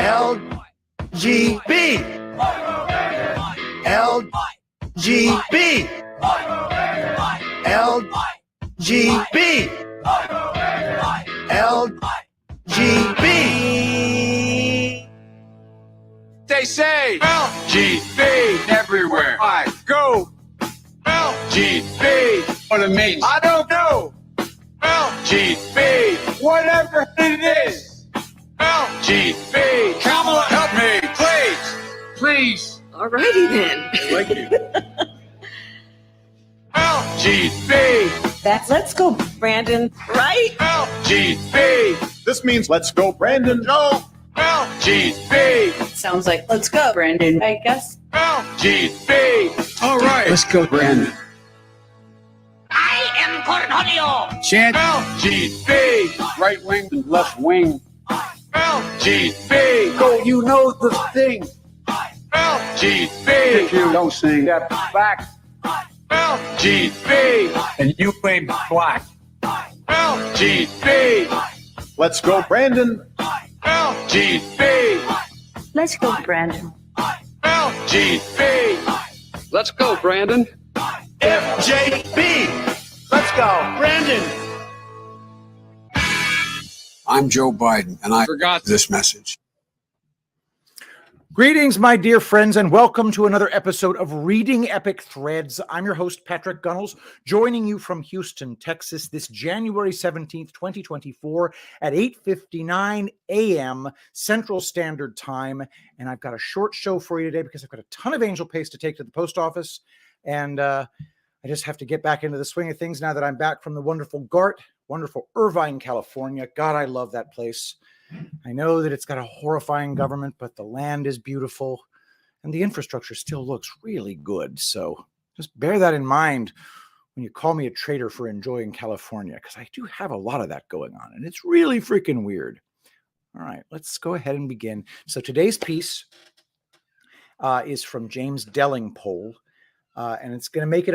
LGB. LGB. LGB. LGB. They say LGB everywhere I go. LGB. What it means, I don't know. LGB. Whatever it is. LGB. Kamala, help me, please. Please. Alrighty then. Thank you. LGB. That's let's go, Brandon, right? LGB. This means let's go, Brandon. Go. LGB. Sounds like let's go, Brandon, I guess. LGB. All right. Let's go, Brandon. I am Cornholio. Chant. LGB. Right wing and left wing. LGB. Go, you know the thing. LGB. If you don't sing that back. LGB. And you ain't black. LGB. Let's go, Brandon. LGB. Let's go, Brandon. LGB. Let's go, Brandon. FJB. Let's go, Brandon. I'm Joe Biden, and I Forgot this message. Greetings, my dear friends, and welcome to another episode of Reading Epic Threads. I'm your host, Patrick Gunnels, joining you from Houston, Texas, this January 17th, 2024 at 8:59 a.m. Central Standard Time. And I've got a short show for you today because I've got a ton of angel paste to take to the post office. And I just have to get back into the swing of things now that I'm back from the wonderful GART, wonderful Irvine, California. God, I love that place. I know that it's got a horrifying government, but the land is beautiful and the infrastructure still looks really good. So just bear that in mind when you call me a traitor for enjoying California, because I do have a lot of that going on and it's really freaking weird. All right, let's go ahead and begin. So today's piece is from James Delingpole. And it's going to make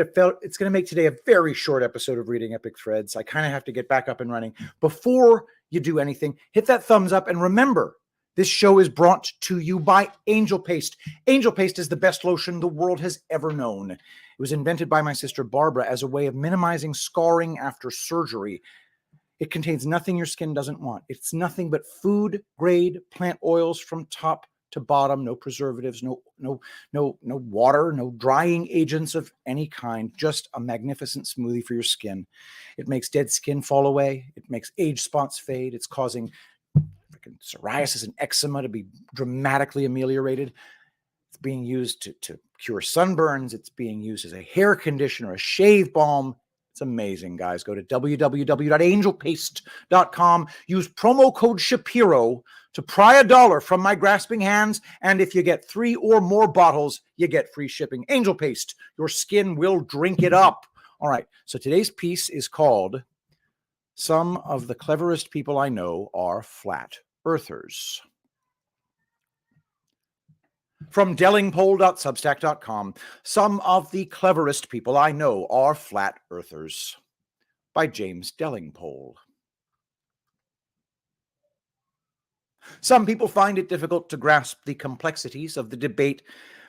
today a very short episode of Reading Epic Threads. I kind of have to get back up and running. Before you do anything, hit that thumbs up. And remember, this show is brought to you by Angel Paste. Angel Paste is the best lotion the world has ever known. It was invented by my sister Barbara as a way of minimizing scarring after surgery. It contains nothing your skin doesn't want. It's nothing but food-grade plant oils from top to bottom, no preservatives, no water, no drying agents of any kind, just a magnificent smoothie for your skin. It makes dead skin fall away. It makes age spots fade. It's causing freaking psoriasis and eczema to be dramatically ameliorated. It's being used to cure sunburns. It's being used as a hair conditioner, a shave balm. It's amazing, guys. Go to www.angelpaste.com. Use promo code Shapiro to pry $1 from my grasping hands. And if you get 3 or more bottles, you get free shipping. Angel Paste, your skin will drink it up. All right. So today's piece is called Some of the Cleverest People I Know Are Flat Earthers. From Delingpole.substack.com, Some of the Cleverest People I Know Are Flat Earthers by James Delingpole. Some people find it difficult to grasp the complexities of the debate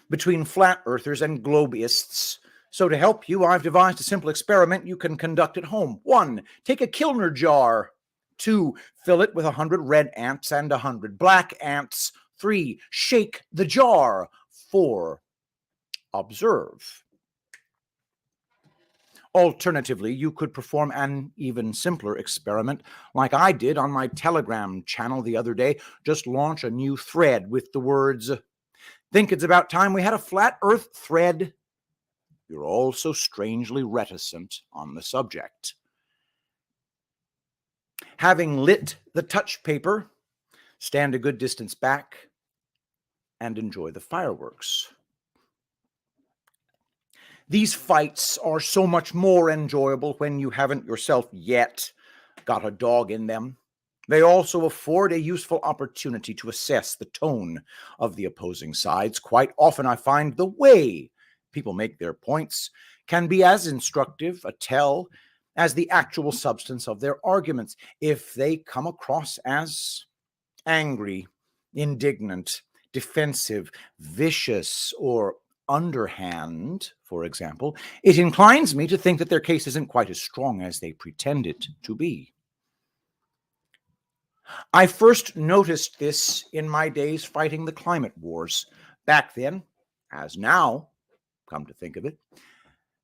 between flat earthers and globeists. So to help you, I've devised a simple experiment you can conduct at home. 1, take a Kilner jar. 2, fill it with 100 red ants and 100 black ants. 3, shake the jar. 4, observe. Alternatively, you could perform an even simpler experiment like I did on my Telegram channel the other day. Just launch a new thread with the words, "Think it's about time we had a flat earth thread." You're all so strangely reticent on the subject. Having lit the touch paper, stand a good distance back and enjoy the fireworks. These fights are so much more enjoyable when you haven't yourself yet got a dog in them. They also afford a useful opportunity to assess the tone of the opposing sides. Quite often I find the way people make their points can be as instructive a tell as the actual substance of their arguments. If they come across as angry, indignant, defensive, vicious, or underhand, for example, it inclines me to think that their case isn't quite as strong as they pretend it to be. I first noticed this in my days fighting the climate wars. Back then, as now, come to think of it,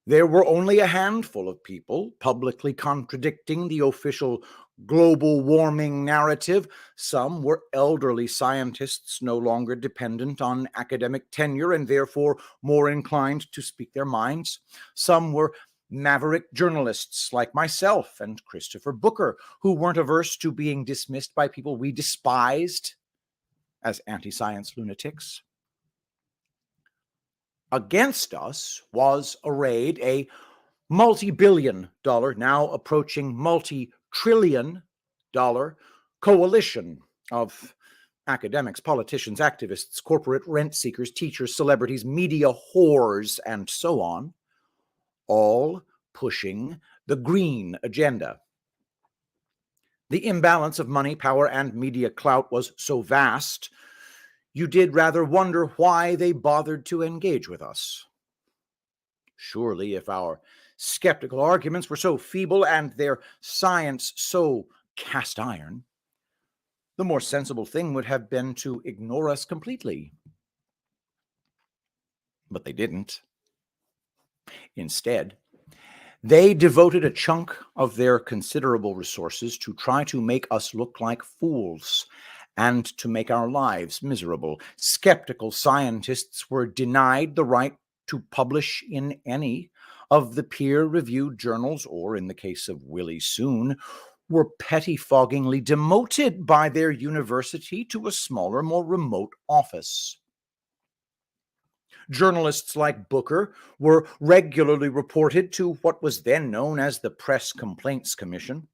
there were only a handful of people publicly contradicting the official global warming narrative. Some were elderly scientists no longer dependent on academic tenure and therefore more inclined to speak their minds. Some were maverick journalists like myself and Christopher Booker, who weren't averse to being dismissed by people we despised as anti-science lunatics. Against us was arrayed a multi-billion dollar, now approaching multi-trillion dollar coalition of academics, politicians, activists, corporate rent seekers, teachers, celebrities, media whores, and so on, all pushing the green agenda. The imbalance of money, power, and media clout was so vast, you did rather wonder why they bothered to engage with us. Surely, if our skeptical arguments were so feeble and their science so cast iron, the more sensible thing would have been to ignore us completely. But they didn't. Instead, they devoted a chunk of their considerable resources to try to make us look like fools and to make our lives miserable. Skeptical scientists were denied the right to publish in any of the peer-reviewed journals, or in the case of Willie Soon, were pettifoggingly demoted by their university to a smaller, more remote office. Journalists like Booker were regularly reported to what was then known as the Press Complaints Commission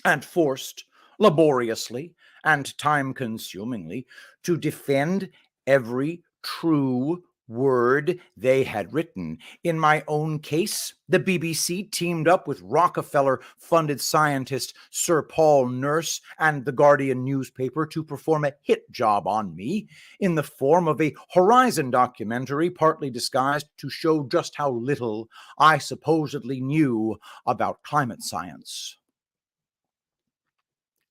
and forced, laboriously and time-consumingly, to defend every true word they had written. In my own case, the BBC teamed up with Rockefeller-funded scientist Sir Paul Nurse and the Guardian newspaper to perform a hit job on me in the form of a Horizon documentary, partly disguised to show just how little I supposedly knew about climate science.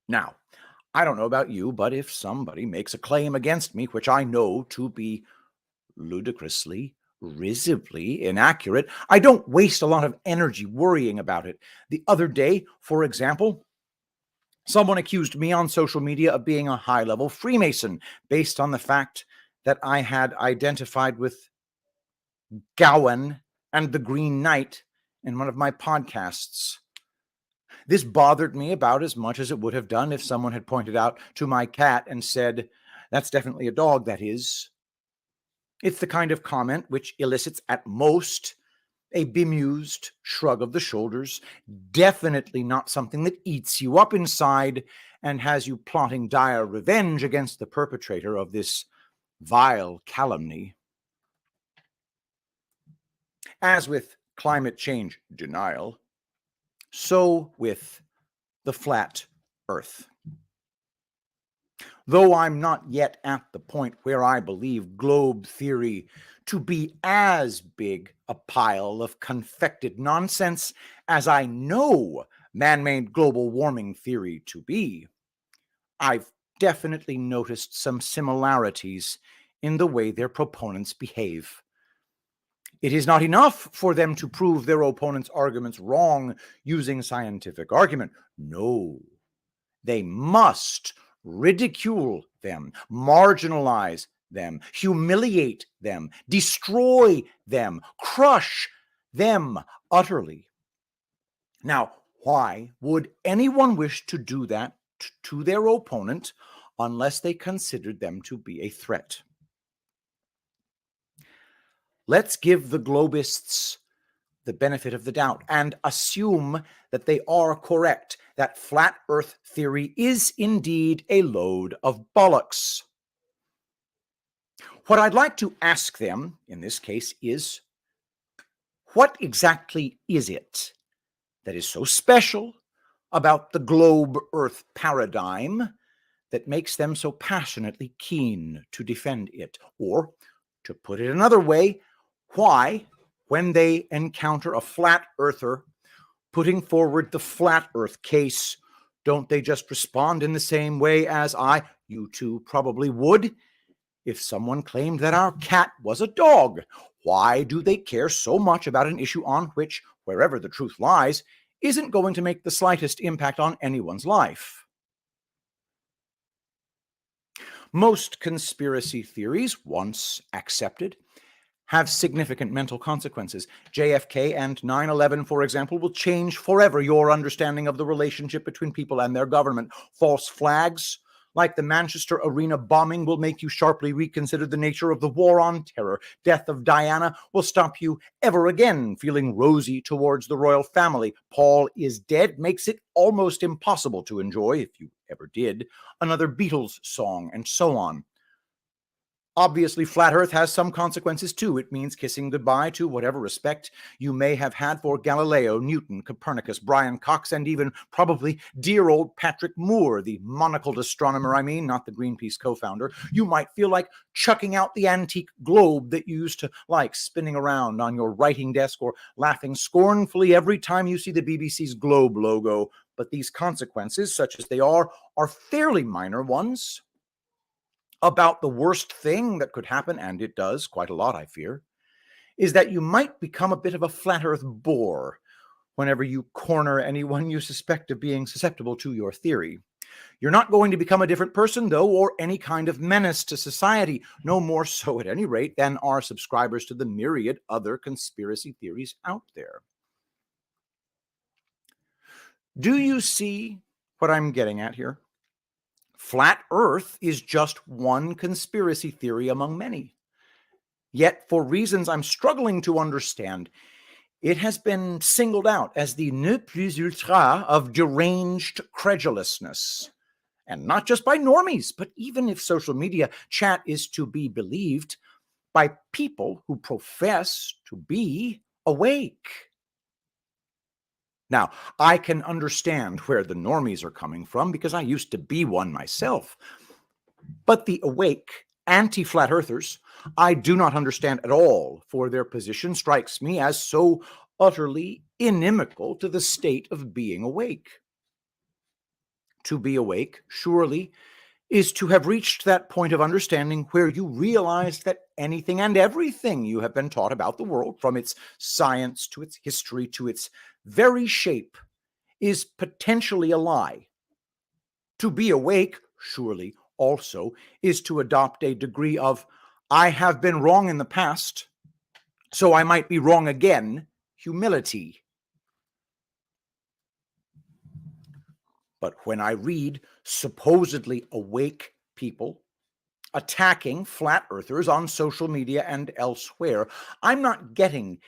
Now, I don't know about you, but if somebody makes a claim against me, which I know to be ludicrously, risibly inaccurate, I don't waste a lot of energy worrying about it. The other day, for example, someone accused me on social media of being a high-level Freemason based on the fact that I had identified with Gawain and the Green Knight in one of my podcasts. This bothered me about as much as it would have done if someone had pointed out to my cat and said, "That's definitely a dog, that is." It's the kind of comment which elicits at most a bemused shrug of the shoulders, definitely not something that eats you up inside and has you plotting dire revenge against the perpetrator of this vile calumny. As with climate change denial, so with the flat Earth. Though I'm not yet at the point where I believe globe theory to be as big a pile of confected nonsense as I know man-made global warming theory to be, I've definitely noticed some similarities in the way their proponents behave. It is not enough for them to prove their opponent's arguments wrong using scientific argument. No, they must ridicule them, marginalize them, humiliate them, destroy them, crush them utterly. Now, why would anyone wish to do that to their opponent unless they considered them to be a threat? Let's give the globists the benefit of the doubt and assume that they are correct, that flat Earth theory is indeed a load of bollocks. What I'd like to ask them in this case is, what exactly is it that is so special about the globe Earth paradigm that makes them so passionately keen to defend it? Or, to put it another way, why, when they encounter a flat earther putting forward the flat earth case, don't they just respond in the same way as you two probably would? If someone claimed that our cat was a dog, why do they care so much about an issue on which, wherever the truth lies, isn't going to make the slightest impact on anyone's life? Most conspiracy theories, once accepted, have significant mental consequences. JFK and 9/11, for example, will change forever your understanding of the relationship between people and their government. False flags, like the Manchester Arena bombing, will make you sharply reconsider the nature of the war on terror. Death of Diana will stop you ever again feeling rosy towards the royal family. Paul is dead makes it almost impossible to enjoy, if you ever did, another Beatles song, and so on. Obviously, flat Earth has some consequences too. It means kissing goodbye to whatever respect you may have had for Galileo, Newton, Copernicus, Brian Cox, and even probably dear old Patrick Moore, the monocled astronomer, not the Greenpeace co-founder. You might feel like chucking out the antique globe that you used to like spinning around on your writing desk, or laughing scornfully every time you see the BBC's Globe logo. But these consequences, such as they are fairly minor ones. About the worst thing that could happen, and it does quite a lot, I fear, is that you might become a bit of a flat earth bore whenever you corner anyone you suspect of being susceptible to your theory. You're not going to become a different person, though, or any kind of menace to society, no more so at any rate than are subscribers to the myriad other conspiracy theories out there. Do you see what I'm getting at here? Flat Earth is just one conspiracy theory among many. Yet, for reasons I'm struggling to understand, it has been singled out as the ne plus ultra of deranged credulousness. And not just by normies, but even if social media chat is to be believed, by people who profess to be awake. Now, I can understand where the normies are coming from because I used to be one myself. But the awake anti-flat earthers, I do not understand at all, for their position strikes me as so utterly inimical to the state of being awake. To be awake, surely, is to have reached that point of understanding where you realize that anything and everything you have been taught about the world, from its science to its history to its very shape, is potentially a lie. To be awake, surely, also, is to adopt a degree of, I have been wrong in the past, so I might be wrong again, humility. But when I read supposedly awake people attacking flat earthers on social media and elsewhere, I'm not getting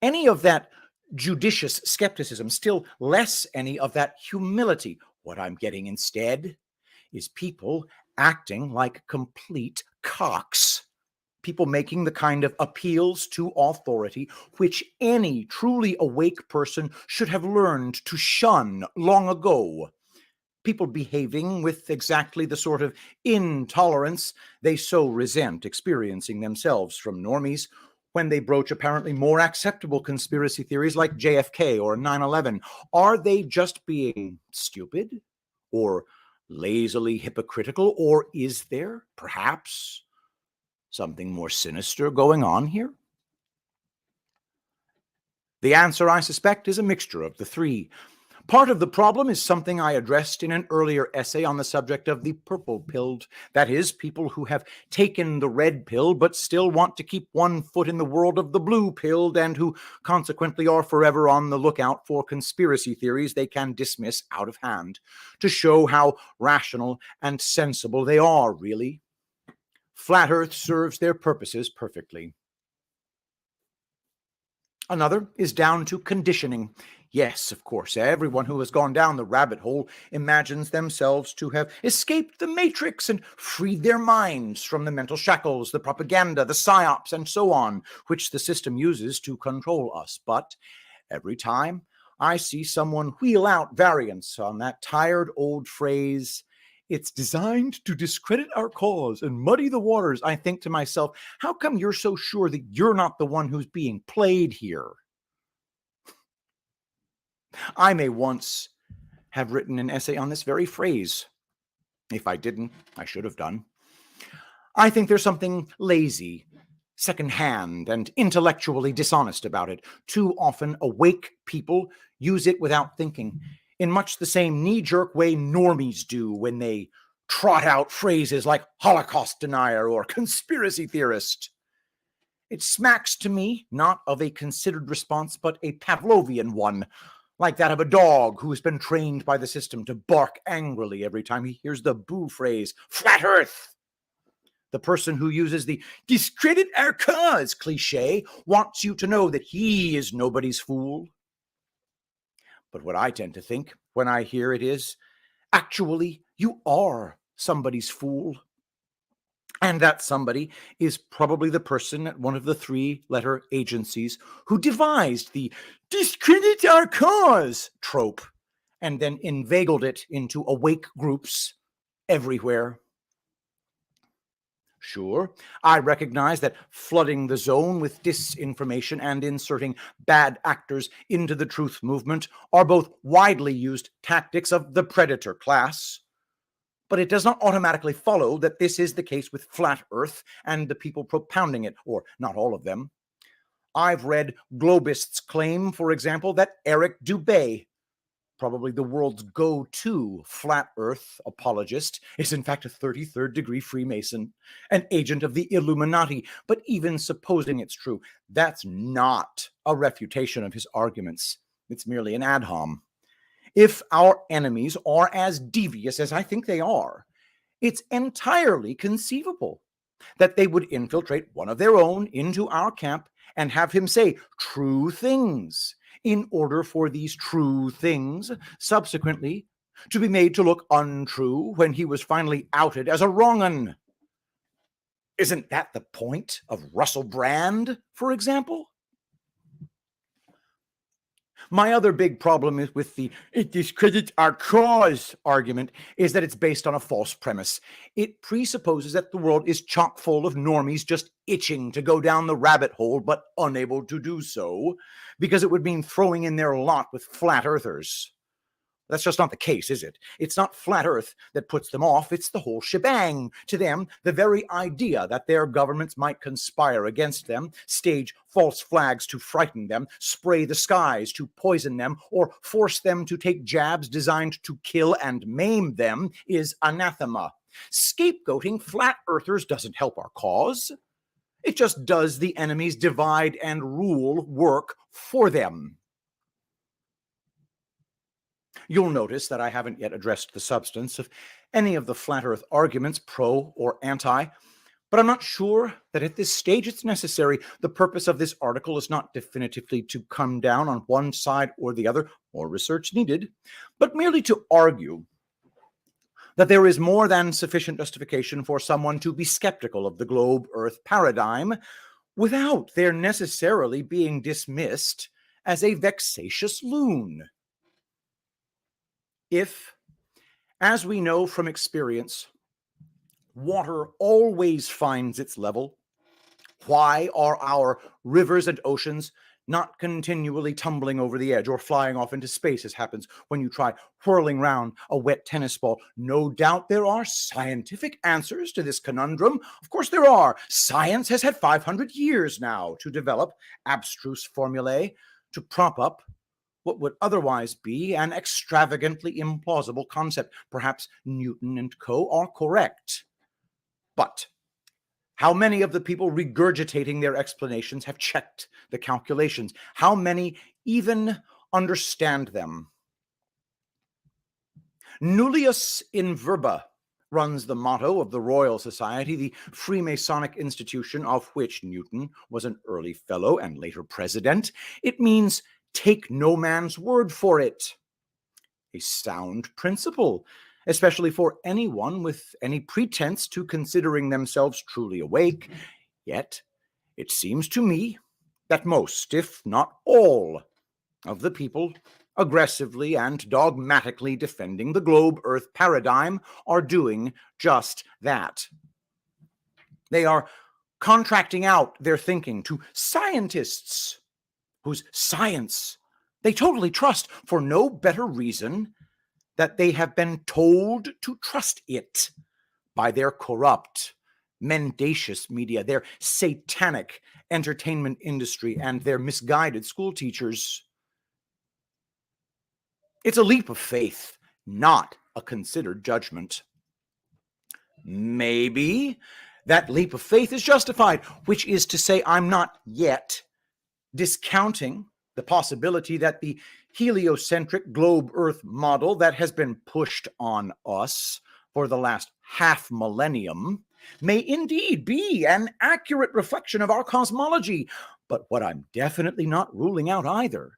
any of that judicious skepticism, still less any of that humility. What I'm getting instead is people acting like complete cocks. People making the kind of appeals to authority which any truly awake person should have learned to shun long ago. People behaving with exactly the sort of intolerance they so resent experiencing themselves from normies when they broach apparently more acceptable conspiracy theories like JFK or 9/11. Are they just being stupid or lazily hypocritical, or is there perhaps something more sinister going on here? The answer, I suspect, is a mixture of the three. Part of the problem is something I addressed in an earlier essay on the subject of the purple-pilled. That is, people who have taken the red pill but still want to keep one foot in the world of the blue-pilled, and who consequently are forever on the lookout for conspiracy theories they can dismiss out of hand, to show how rational and sensible they are, really. Flat Earth serves their purposes perfectly. Another is down to conditioning. Yes, of course, everyone who has gone down the rabbit hole imagines themselves to have escaped the matrix and freed their minds from the mental shackles, the propaganda, the psyops, and so on, which the system uses to control us. But every time I see someone wheel out variants on that tired old phrase, It's designed to discredit our cause and muddy the waters. I think to myself, how come you're so sure that you're not the one who's being played here? I may once have written an essay on this very phrase. If I didn't, I should have done. I think there's something lazy, secondhand, and intellectually dishonest about it. Too often, awake people use it without thinking, in much the same knee-jerk way normies do when they trot out phrases like Holocaust denier or conspiracy theorist. It smacks to me not of a considered response, but a Pavlovian one, like that of a dog who has been trained by the system to bark angrily every time he hears the boo phrase, flat earth. The person who uses the discredit our cause cliche wants you to know that he is nobody's fool. But what I tend to think when I hear it is, actually, you are somebody's fool. And that somebody is probably the person at one of the three-letter agencies who devised the discredit our cause trope and then inveigled it into awake groups everywhere. Sure, I recognize that flooding the zone with disinformation and inserting bad actors into the truth movement are both widely used tactics of the predator class. But it does not automatically follow that this is the case with flat Earth and the people propounding it, or not all of them. I've read globists claim, for example, that Eric Dubé, probably the world's go-to flat Earth apologist, is in fact a 33rd degree Freemason, an agent of the Illuminati. But even supposing it's true, that's not a refutation of his arguments. It's merely an ad hom. If our enemies are as devious as I think they are, it's entirely conceivable that they would infiltrate one of their own into our camp and have him say true things in order for these true things subsequently to be made to look untrue when he was finally outed as a wrong-un. Isn't that the point of Russell Brand, for example? My other big problem is with the "it discredits our cause" argument is that it's based on a false premise. It presupposes that the world is chock full of normies just itching to go down the rabbit hole but unable to do so because it would mean throwing in their lot with flat earthers. That's just not the case, is it? It's not flat Earth that puts them off, it's the whole shebang. To them, the very idea that their governments might conspire against them, stage false flags to frighten them, spray the skies to poison them, or force them to take jabs designed to kill and maim them is anathema. Scapegoating flat earthers doesn't help our cause. It just does the enemy's divide and rule work for them. You'll notice that I haven't yet addressed the substance of any of the flat earth arguments, pro or anti, but I'm not sure that at this stage it's necessary. The purpose of this article is not definitively to come down on one side or the other, more research needed, but merely to argue that there is more than sufficient justification for someone to be skeptical of the globe Earth paradigm without there necessarily being dismissed as a vexatious loon. If, as we know from experience, water always finds its level, why are our rivers and oceans not continually tumbling over the edge or flying off into space, as happens when you try whirling round a wet tennis ball? No doubt there are scientific answers to this conundrum. Of course there are. Science has had 500 years now to develop abstruse formulae to prop up what would otherwise be an extravagantly implausible concept. Perhaps Newton and co. are correct. But how many of the people regurgitating their explanations have checked the calculations? How many even understand them? Nullius in verba runs the motto of the Royal Society, the Freemasonic institution of which Newton was an early fellow and later president. It means take no man's word for it. A sound principle, especially for anyone with any pretense to considering themselves truly awake. Yet, it seems to me that most, if not all, of the people aggressively and dogmatically defending the globe Earth paradigm, are doing just that. They are contracting out their thinking to scientists whose science they totally trust for no better reason that they have been told to trust it by their corrupt, mendacious media, their satanic entertainment industry, and their misguided school teachers. It's a leap of faith, not a considered judgment. Maybe that leap of faith is justified, which is to say, I'm not yet discounting the possibility that the heliocentric globe Earth model that has been pushed on us for the last half millennium may indeed be an accurate reflection of our cosmology. But what I'm definitely not ruling out either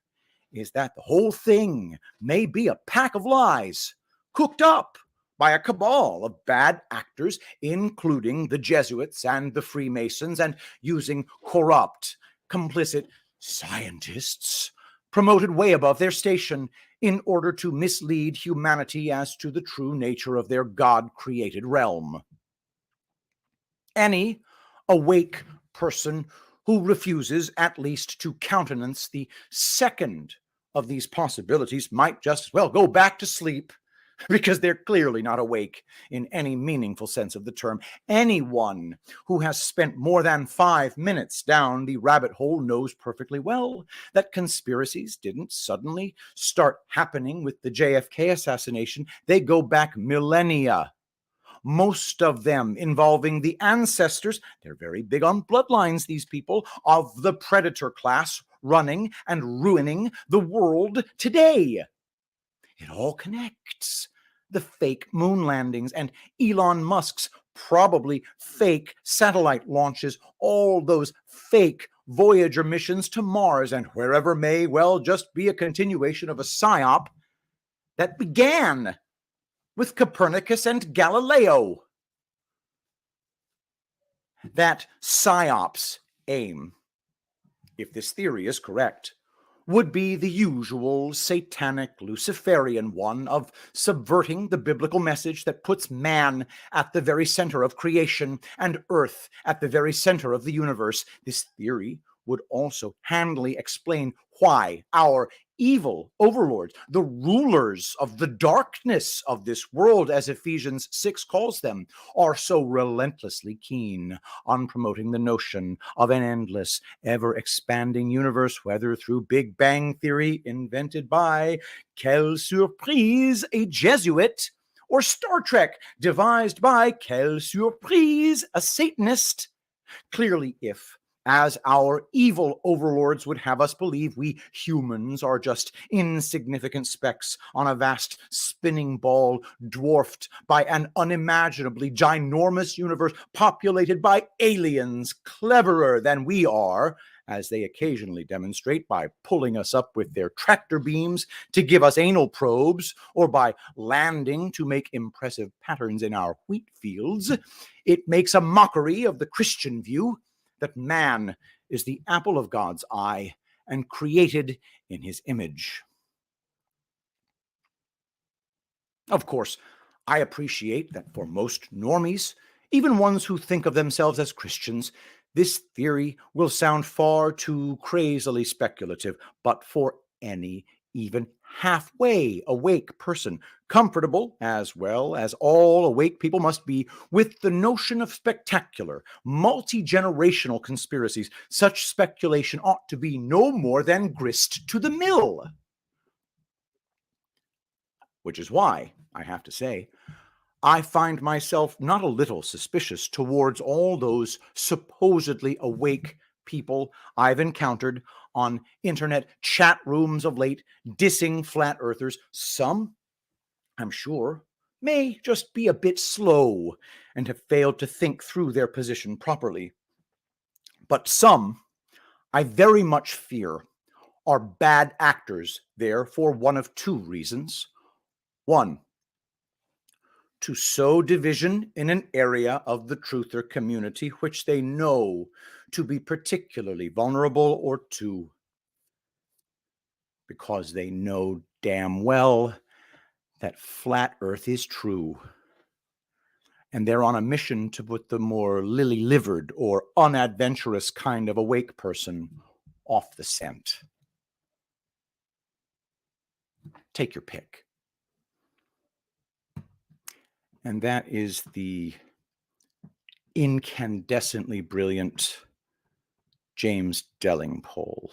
is that the whole thing may be a pack of lies cooked up by a cabal of bad actors, including the Jesuits and the Freemasons, and using corrupt, complicit scientists promoted way above their station in order to mislead humanity as to the true nature of their God-created realm. Any awake person who refuses at least to countenance the second of these possibilities might just as well go back to sleep, because they're clearly not awake in any meaningful sense of the term. Anyone who has spent more than 5 minutes down the rabbit hole knows perfectly well that conspiracies didn't suddenly start happening with the JFK assassination. They go back millennia. Most of them involving the ancestors, they're very big on bloodlines, these people, of the predator class running and ruining the world today. It all connects. The fake moon landings and Elon Musk's probably fake satellite launches, all those fake Voyager missions to Mars and wherever may well just be a continuation of a psyop that began with Copernicus and Galileo. That psyop's aim, if this theory is correct, would be the usual satanic Luciferian one of subverting the biblical message that puts man at the very center of creation and earth at the very center of the universe. This theory would also handily explain why our evil overlords, the rulers of the darkness of this world, as Ephesians 6 calls them, are so relentlessly keen on promoting the notion of an endless, ever-expanding universe, whether through Big Bang Theory invented by, quelle surprise, a Jesuit, or Star Trek devised by, quelle surprise, a Satanist. Clearly, if, as our evil overlords would have us believe, we humans are just insignificant specks on a vast spinning ball dwarfed by an unimaginably ginormous universe populated by aliens cleverer than we are, as they occasionally demonstrate by pulling us up with their tractor beams to give us anal probes, or by landing to make impressive patterns in our wheat fields, it makes a mockery of the Christian view that man is the apple of God's eye and created in his image. Of course, I appreciate that for most normies, even ones who think of themselves as Christians, this theory will sound far too crazily speculative, but for any even halfway awake person, comfortable, as well as all awake people must be, with the notion of spectacular, multi-generational conspiracies, such speculation ought to be no more than grist to the mill. Which is why, I have to say, I find myself not a little suspicious towards all those supposedly awake people I've encountered on internet chat rooms of late, dissing flat earthers. Some, I'm sure, may just be a bit slow and have failed to think through their position properly. But some, I very much fear, are bad actors there for one of two reasons. One, to sow division in an area of the truther community which they know to be particularly vulnerable, or two, because they know damn well that flat Earth is true. And they're on a mission to put the more lily-livered or unadventurous kind of awake person off the scent. Take your pick. And that is the incandescently brilliant James Delingpole.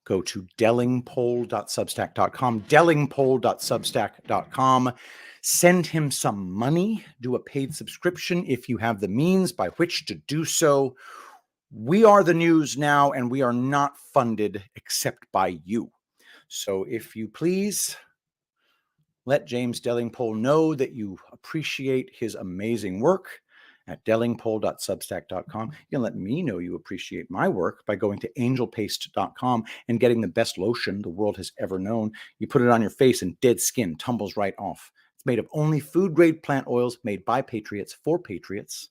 Go to delingpole.substack.com, delingpole.substack.com. Send him some money. Do a paid subscription if you have the means by which to do so. We are the news now, and we are not funded except by you. So if you please, let James Delingpole know that you appreciate his amazing work at delingpole.substack.com. You can let me know you appreciate my work by going to angelpaste.com and getting the best lotion the world has ever known. You put it on your face and dead skin tumbles right off. It's made of only food-grade plant oils made by patriots for patriots.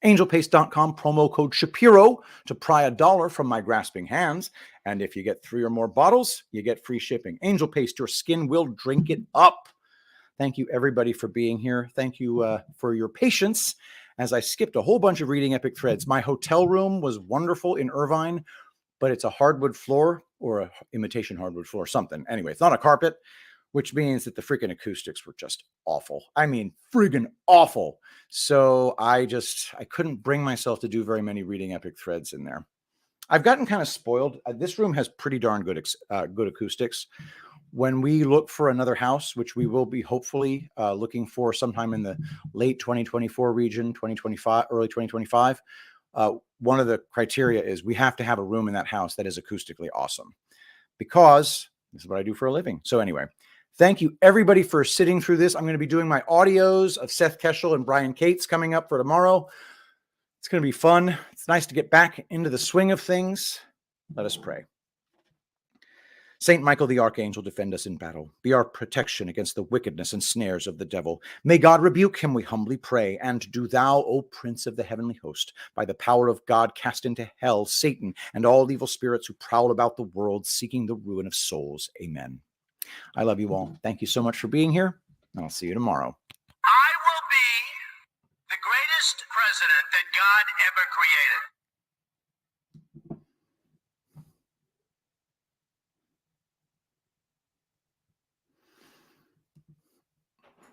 Angelpaste.com, promo code Shapiro to pry $1 from my grasping hands. And if you get 3 or more bottles, you get free shipping. Angel Paste, your skin will drink it up. Thank you, everybody, for being here. Thank you for your patience as I skipped a whole bunch of reading epic threads. My hotel room was wonderful in Irvine, but it's a hardwood floor or a imitation hardwood floor, something. Anyway, it's not a carpet, which means that the freaking acoustics were just awful. I mean, friggin' awful. So I couldn't bring myself to do very many reading epic threads in there. I've gotten kind of spoiled. This room has pretty darn good acoustics. When we look for another house, which we will be hopefully looking for sometime in the late 2024 region, 2025, early 2025, one of the criteria is we have to have a room in that house that is acoustically awesome, because this is what I do for a living. So anyway, thank you, everybody, for sitting through this. I'm going to be doing my audios of Seth Keschel and Brian Cates coming up for tomorrow. It's going to be fun. It's nice to get back into the swing of things. Let us pray. Saint Michael the Archangel, defend us in battle. Be our protection against the wickedness and snares of the devil. May God rebuke him, we humbly pray. And do thou, O Prince of the heavenly host, by the power of God, cast into hell Satan and all evil spirits who prowl about the world, seeking the ruin of souls. Amen. I love you all. Thank you so much for being here, and I'll see you tomorrow. I will be the greatest president that God ever created.